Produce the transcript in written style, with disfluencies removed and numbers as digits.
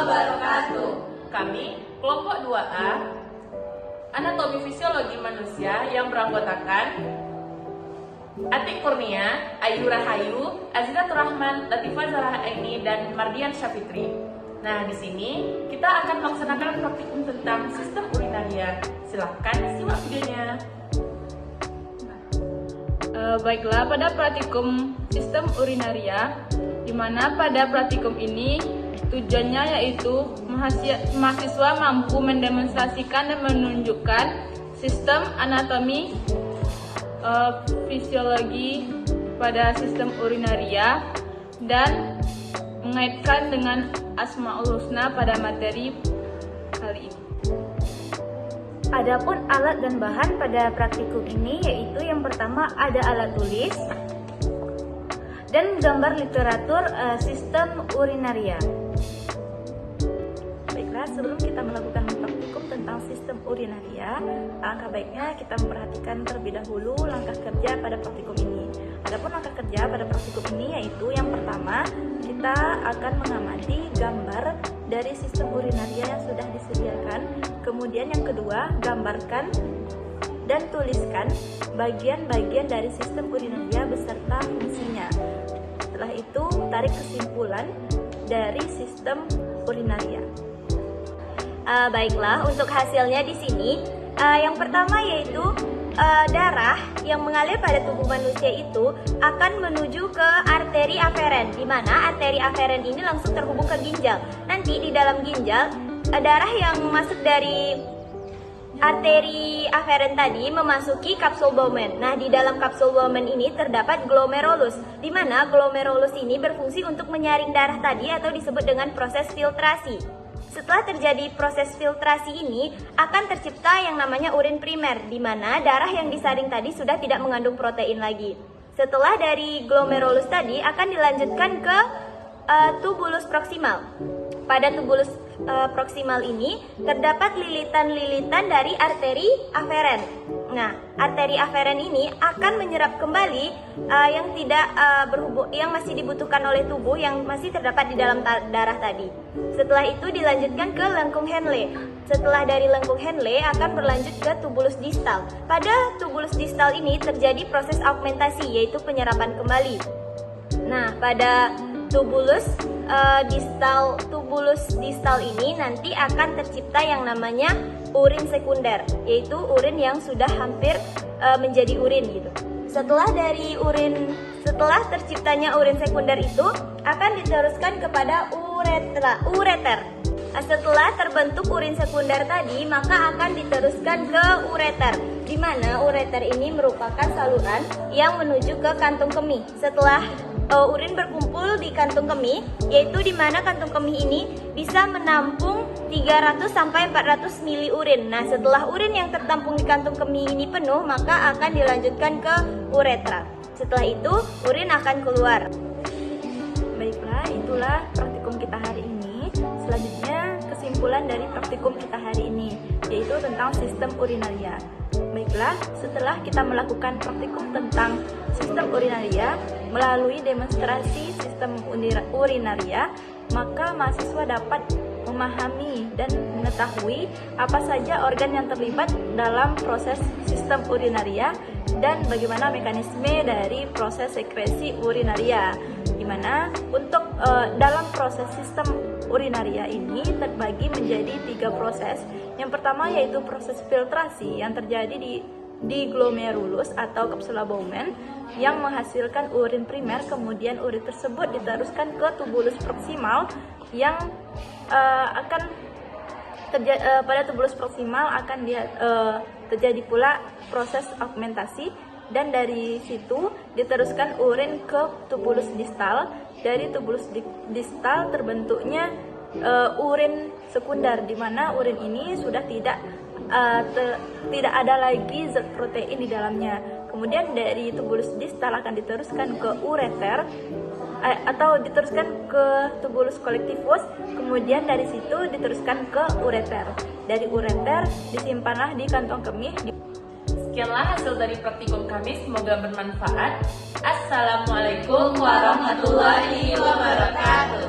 wabarakatuh. Kami, kelompok 2A, Anatomi Fisiologi Manusia yang beranggotakan Atik Kurnia, Ayu Rahayu, Azizatur Rahman, Latifah Zahra Aini, dan Mardian Syafitri. Nah, di sini kita akan melaksanakan praktikum tentang sistem urinaria. Silahkan simak videonya. Baiklah, pada praktikum sistem urinaria, di mana pada praktikum ini tujuannya yaitu mahasiswa mampu mendemonstrasikan dan menunjukkan sistem anatomi fisiologi pada sistem urinaria dan mengaitkan dengan Asmaul Husna pada materi kali ini. Adapun alat dan bahan pada praktikum ini yaitu yang pertama ada alat tulis dan gambar literatur sistem urinaria. Baiklah, sebelum kita melakukan praktikum tentang sistem urinaria, alangkah baiknya kita memperhatikan terlebih dahulu langkah kerja pada praktikum ini. Adapun langkah kerja pada praktikum ini yaitu yang pertama, kita akan mengamati gambar dari sistem urinaria yang sudah disediakan. Kemudian yang kedua, gambarkan dan tuliskan bagian-bagian dari sistem urinaria beserta fungsinya. Setelah itu, tarik kesimpulan dari sistem urinaria. Baiklah, untuk hasilnya di sini, yang pertama yaitu darah yang mengalir pada tubuh manusia itu akan menuju ke arteri aferen, di mana arteri aferen ini langsung terhubung ke ginjal. Nanti di dalam ginjal, darah yang masuk dari arteri aferen tadi memasuki kapsul Bowman. Nah, di dalam kapsul Bowman ini terdapat glomerulus, di mana glomerulus ini berfungsi untuk menyaring darah tadi atau disebut dengan proses filtrasi. Setelah terjadi proses filtrasi ini, akan tercipta yang namanya urin primer, di mana darah yang disaring tadi sudah tidak mengandung protein lagi. Setelah dari glomerulus tadi, akan dilanjutkan ke tubulus proksimal. Pada tubulus proksimal ini, terdapat lilitan-lilitan dari arteri aferen. Nah, arteri aferen ini akan menyerap kembali yang masih dibutuhkan oleh tubuh yang masih terdapat di dalam darah tadi. Setelah itu dilanjutkan ke lengkung Henle. Setelah dari lengkung Henle akan berlanjut ke tubulus distal. Pada tubulus distal ini terjadi proses augmentasi, yaitu penyerapan kembali. Nah, pada tubulus distal ini nanti akan tercipta yang namanya urin sekunder, yaitu urin yang sudah hampir menjadi urin gitu. Setelah terciptanya urin sekunder itu akan diteruskan kepada ureter. Setelah terbentuk urin sekunder tadi, maka akan diteruskan ke ureter, di mana ureter ini merupakan saluran yang menuju ke kantung kemih. Setelah urin berkumpul di kantung kemih, yaitu di mana kantung kemih ini bisa menampung 300 sampai 400 mili urin. Nah, setelah urin yang tertampung di kantung kemih ini penuh, maka akan dilanjutkan ke uretra. Setelah itu, urin akan keluar. Baiklah, itulah praktikum kita hari ini. Selanjutnya, kesimpulan dari praktikum kita hari ini, yaitu tentang sistem urinaria. Baiklah, setelah kita melakukan praktikum tentang sistem urinaria melalui demonstrasi sistem urinaria, maka mahasiswa dapat memahami dan mengetahui apa saja organ yang terlibat dalam proses sistem urinaria dan bagaimana mekanisme dari proses sekresi urinaria. Di mana untuk dalam proses sistem urinaria ini terbagi menjadi 3 proses. Yang pertama yaitu proses filtrasi yang terjadi di glomerulus atau kapsula Bowman yang menghasilkan urin primer, kemudian urin tersebut diteruskan ke tubulus proksimal yang pada tubulus proksimal akan terjadi pula proses augmentasi, dan dari situ diteruskan urin ke tubulus distal. Dari tubulus distal terbentuknya urin sekunder, di mana urin ini sudah tidak ada lagi zat protein di dalamnya. Kemudian dari tubulus distal akan diteruskan ke ureter atau diteruskan ke tubulus collectivus, kemudian dari situ diteruskan ke ureter. Dari ureter disimpanlah di kantong kemih. Sekianlah hasil dari praktikum kami, semoga bermanfaat. Assalamualaikum warahmatullahi wabarakatuh.